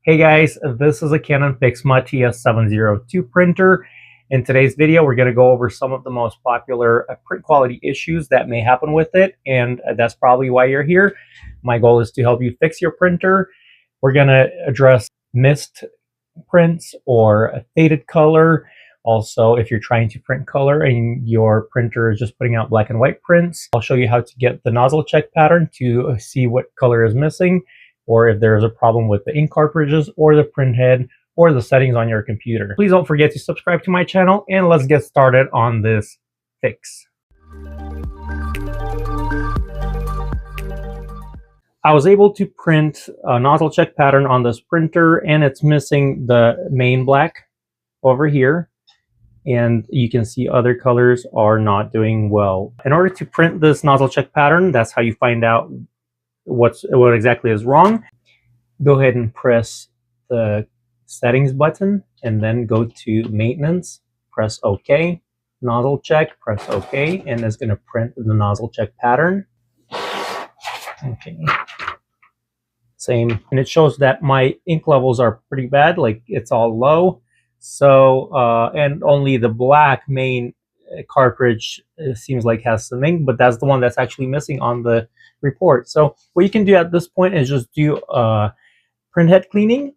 Hey guys, this is a Canon PIXMA TS702 printer. In today's video, we're going to go over some of the most popular print quality issues that may happen with it, and that's probably why you're here. My goal is to help you fix your printer. We're going to address missed prints or a faded color. Also, if you're trying to print color and your printer is just putting out black and white prints, I'll show you how to get the nozzle check pattern to see what color is missing, or if there's a problem with the ink cartridges or the printhead or the settings on your computer. Please don't forget to subscribe to my channel, and let's get started on this fix. I was able to print a nozzle check pattern on this printer, and it's missing the main black over here, and you can see other colors are not doing well. In order to print this nozzle check pattern, that's how you find out what exactly is wrong. Go ahead and press the settings button and then go to maintenance, press OK, nozzle check, press OK, and it's going to print the nozzle check pattern. Okay, same, and it shows that my ink levels are pretty bad, like it's all low. So and only the black main cartridge seems like has some ink, but that's the one that's actually missing on the report. So what you can do at this point is just do printhead cleaning.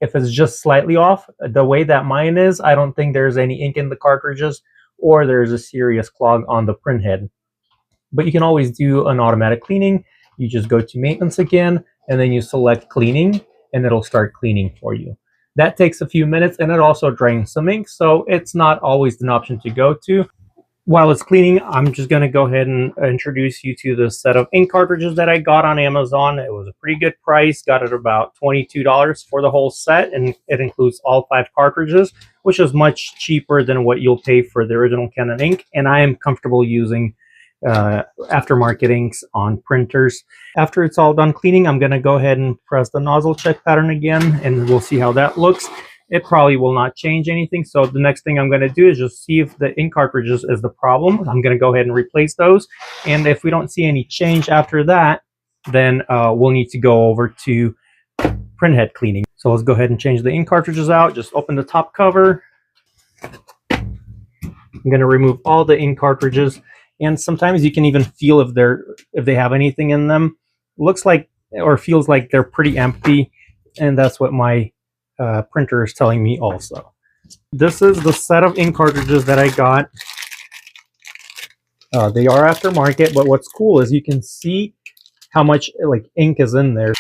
If it's just slightly off, the way that mine is, I don't think there's any ink in the cartridges or there's a serious clog on the printhead. But you can always do an automatic cleaning. You just go to maintenance again, and then you select cleaning, and it'll start cleaning for you. That takes a few minutes, and it also drains some ink, so it's not always an option to go to. While it's cleaning, I'm just going to go ahead and introduce you to the set of ink cartridges that I got on Amazon. It was a pretty good price. Got it about $22 for the whole set, and it includes all 5 cartridges, which is much cheaper than what you'll pay for the original Canon ink. And I am comfortable using aftermarket inks on printers. After it's all done cleaning, I'm going to go ahead and press the nozzle check pattern again, and we'll see how that looks. It probably will not change anything, so the next thing I'm going to do is just see if the ink cartridges is the problem. I'm going to go ahead and replace those, and if we don't see any change after that, then we'll need to go over to printhead cleaning. So let's go ahead and change the ink cartridges out. Just open the top cover. I'm going to remove all the ink cartridges, and sometimes you can even feel if they have anything in them. Looks like or feels like they're pretty empty, and that's what my printer is telling me also. This is the set of ink cartridges that I got. They are aftermarket, but what's cool is you can see how much ink is in there.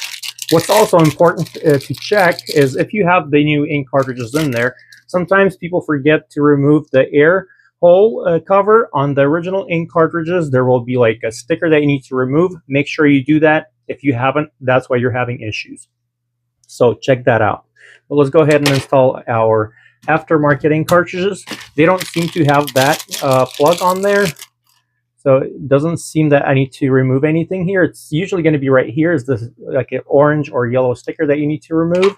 What's also important to check is if you have the new ink cartridges in there, sometimes people forget to remove the air hole cover on the original ink cartridges. There will be like a sticker that you need to remove. Make sure you do that. If you haven't, that's why you're having issues. So check that out. But let's go ahead and install our aftermarket ink cartridges. They don't seem to have that plug on there, so it doesn't seem that I need to remove anything here. It's usually going to be right here is this like an orange or yellow sticker that you need to remove.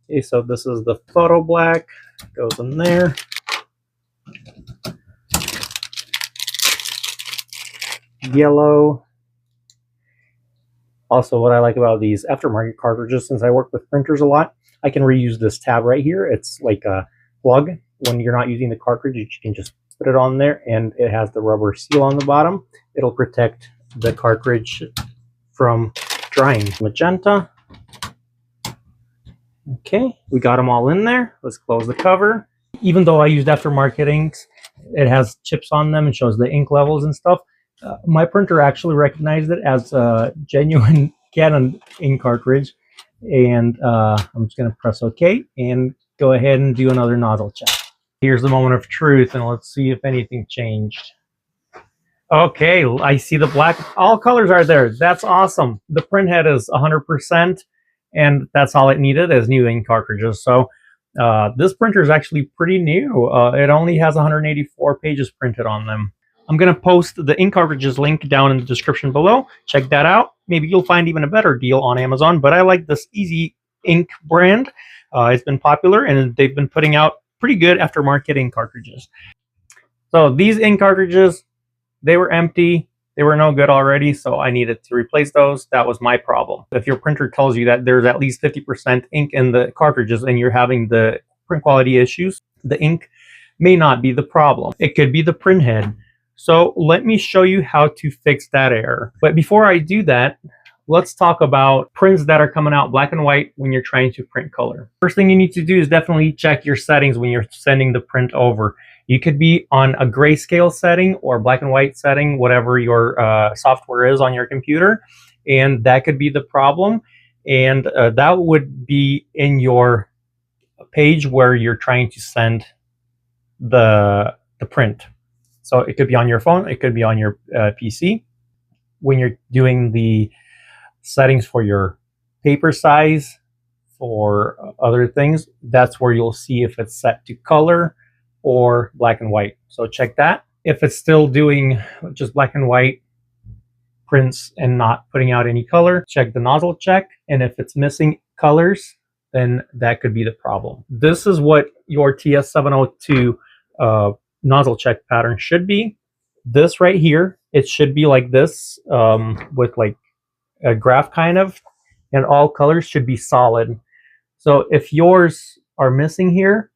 Okay, so this is the photo black, goes in there. Yellow. Also, what I like about these aftermarket cartridges, since I work with printers a lot, I can reuse this tab right here. It's like a plug. When you're not using the cartridge, you can just put it on there, and it has the rubber seal on the bottom. It'll protect the cartridge from drying. Magenta. Okay, we got them all in there. Let's close the cover. Even though I used aftermarket inks, it has chips on them and shows the ink levels and stuff. My printer actually recognized it as a genuine Canon ink cartridge, and I'm just going to press OK and go ahead and do another nozzle check. Here's the moment of truth, and let's see if anything changed. Okay, I see the black. All colors are there. That's awesome. The printhead is 100%, and that's all it needed is new ink cartridges. So this printer is actually pretty new. It only has 184 pages printed on them. I'm going to post the ink cartridges link down in the description below. Check that out. Maybe you'll find even a better deal on Amazon, but I like this Easy Ink brand. It's been popular, and they've been putting out pretty good aftermarket ink cartridges. So these ink cartridges, they were empty. They were no good already, so I needed to replace those. That was my problem. If your printer tells you that there's at least 50% ink in the cartridges and you're having the print quality issues, the ink may not be the problem. It could be the print head. So let me show you how to fix that error. But before I do that, let's talk about prints that are coming out black and white when you're trying to print color. First thing you need to do is definitely check your settings when you're sending the print over. You could be on a grayscale setting or black and white setting, whatever your software is on your computer, and that could be the problem. And that would be in your page where you're trying to send the print. So it could be on your phone, it could be on your PC. When you're doing the settings for your paper size, for other things, that's where you'll see if it's set to color or black and white. So check that. If it's still doing just black and white prints and not putting out any color, check the nozzle check. And if it's missing colors, then that could be the problem. This is what your TS702 nozzle check pattern should be. This right here, it should be like this, with like a graph kind of, and all colors should be solid. So if yours are missing here,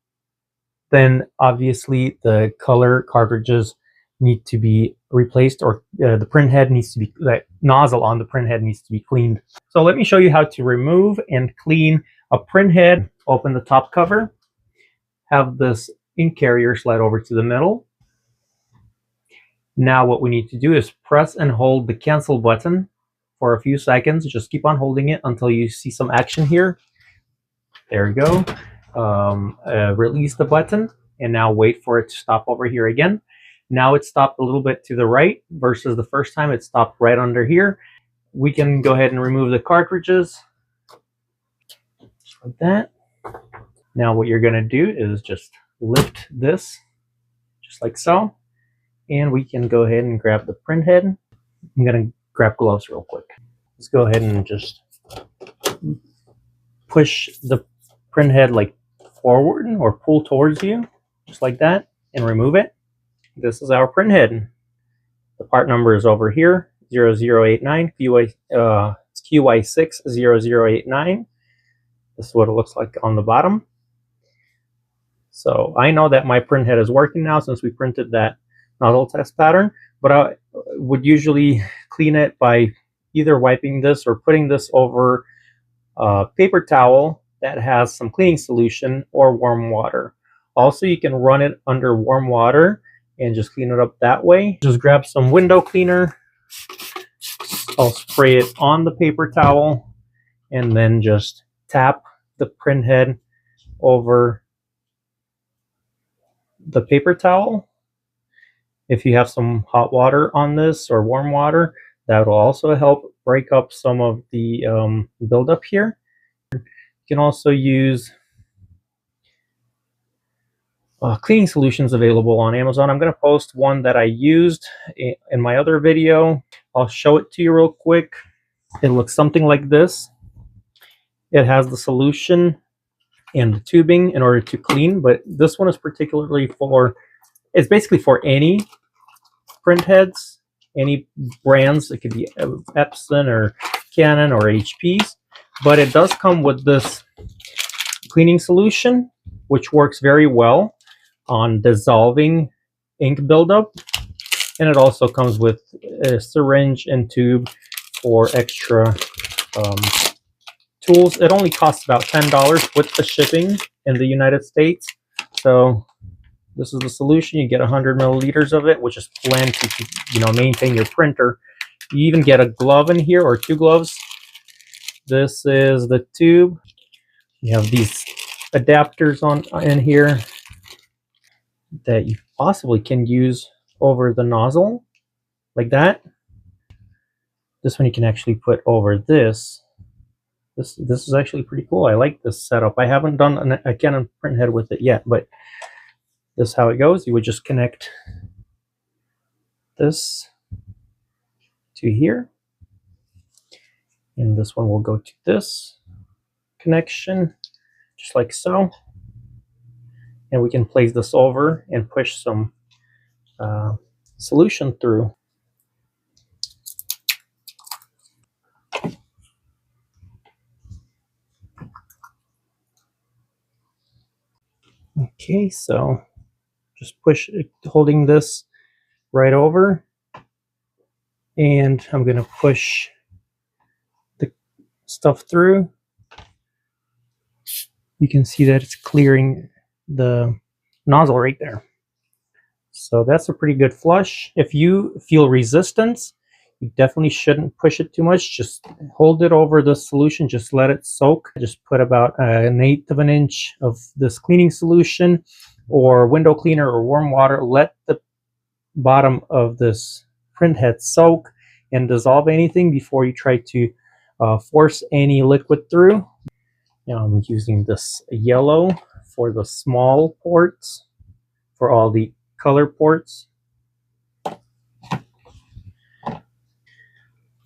then obviously the color cartridges need to be replaced, or the print head needs to be, that nozzle on the print head needs to be cleaned. So let me show you how to remove and clean a print head. Open the top cover, have this ink carrier slide over to the middle. Now what we need to do is press and hold the cancel button for a few seconds. Just keep on holding it until you see some action here. There we go. Release the button and now wait for it to stop over here again. Now it stopped a little bit to the right versus the first time it stopped right under here. We can go ahead and remove the cartridges just like that. Now what you're going to do is just lift this just like so, and we can go ahead and grab the print head. I'm going to grab gloves real quick. Let's go ahead and just push the print head like forward or pull towards you just like that and remove it. This is our print head. The part number is over here, 0089, it's QY60089. This is what it looks like on the bottom. So I know that my print head is working now since we printed that nozzle test pattern, but I would usually clean it by either wiping this or putting this over a paper towel that has some cleaning solution or warm water. Also, you can run it under warm water and just clean it up that way. Just grab some window cleaner. I'll spray it on the paper towel and then just tap the print head over the paper towel. If you have some hot water on this or warm water, that will also help break up some of the buildup here. You can also use cleaning solutions available on Amazon. I'm going to post one that I used in my other video. I'll show it to you real quick. It looks something like this. It has the solution and the tubing in order to clean, but this one is particularly for, it's basically for any print heads, any brands. It could be Epson or Canon or HP's, but it does come with this cleaning solution, which works very well on dissolving ink buildup. And it also comes with a syringe and tube for extra tools. It only costs about $10 with the shipping in the United States. So this is the solution. You get 100 milliliters of it, which is plenty to maintain your printer. You even get a glove in here, or two gloves. This is the tube. You have these adapters in here that you possibly can use over the nozzle like that. This one you can actually put over this. This is actually pretty cool. I like this setup. I haven't done a Canon printhead with it yet, but this is how it goes. You would just connect this to here, and this one will go to this connection just like so, and we can place this over and push some solution through. Okay, so just push, holding this right over, and I'm going to push the stuff through. You can see that it's clearing the nozzle right there. So that's a pretty good flush. If you feel resistance, you definitely shouldn't push it too much. Just hold it over the solution, just let it soak. Just put about 1/8 of an inch of this cleaning solution or window cleaner or warm water. Let the bottom of this printhead soak and dissolve anything before you try to force any liquid through. Now I'm using this yellow for the small ports, for all the color ports.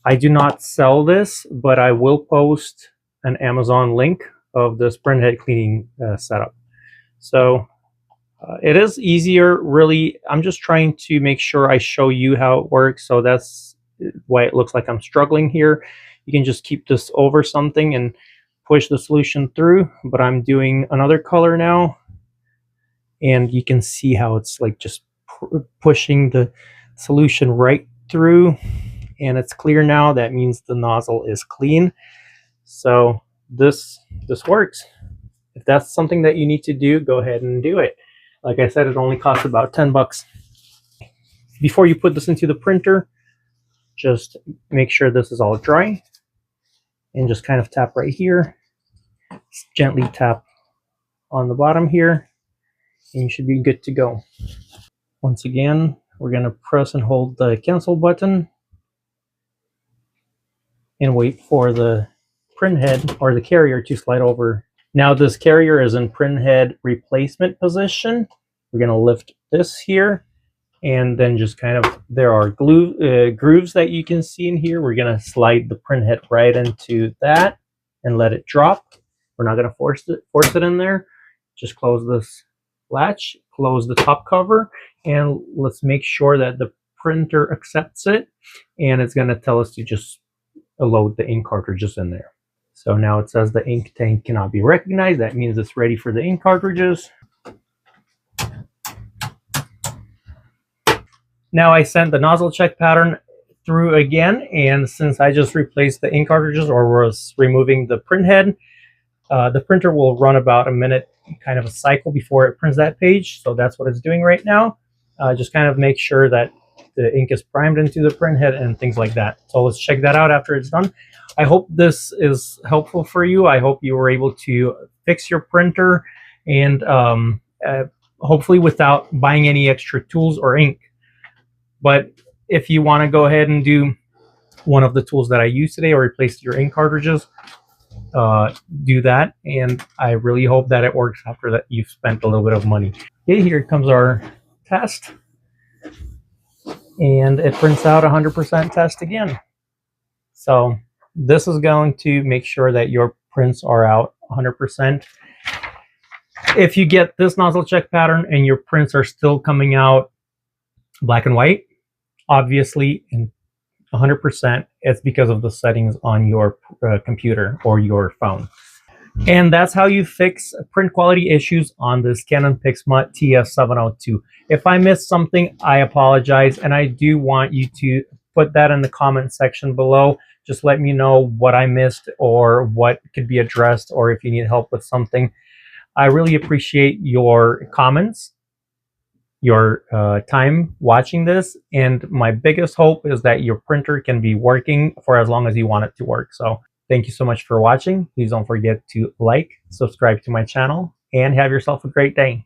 I do not sell this, but I will post an Amazon link of this printhead cleaning setup. So it is easier, really. I'm just trying to make sure I show you how it works. So that's why it looks like I'm struggling here. You can just keep this over something and push the solution through, but I'm doing another color now. And you can see how it's like just pushing the solution right through, and it's clear now. That means the nozzle is clean. So this works. If that's something that you need to do, go ahead and do it. Like I said, it only costs about 10 bucks. Before you put this into the printer, just make sure this is all dry, and just kind of tap right here. Just gently tap on the bottom here, and you should be good to go. Once again, we're going to press and hold the cancel button and wait for the printhead or the carrier to slide over. Now this carrier is in printhead replacement position. We're going to lift this here, and then just kind of, there are grooves that you can see in here. We're going to slide the printhead right into that and let it drop. We're not going to force it in there. Just close this latch, close the top cover, and let's make sure that the printer accepts it, and it's going to tell us to just load the ink cartridges in there. So now it says the ink tank cannot be recognized. That means it's ready for the ink cartridges. Now I sent the nozzle check pattern through again, and since I just replaced the ink cartridges or was removing the printhead, the printer will run about a minute, kind of a cycle, before it prints that page. So that's what it's doing right now. Just kind of make sure that the ink is primed into the printhead and things like that. So let's check that out after it's done. I hope this is helpful for you. I hope you were able to fix your printer, and hopefully without buying any extra tools or ink. But if you want to go ahead and do one of the tools that I used today or replace your ink cartridges, do that, and I really hope that it works after that you've spent a little bit of money. Okay, here comes our test, and it prints out 100% test again. So this is going to make sure that your prints are out 100%. If you get this nozzle check pattern and your prints are still coming out black and white, obviously in 100%, it's because of the settings on your computer or your phone. And that's how you fix print quality issues on this Canon PIXMA TS702. If I missed something, I apologize, and I do want you to put that in the comment section below. Just let me know what I missed or what could be addressed, or if you need help with something. I really appreciate your comments, your time watching this, and my biggest hope is that your printer can be working for as long as you want it to work. So thank you so much for watching. Please don't forget to like, subscribe to my channel, and have yourself a great day.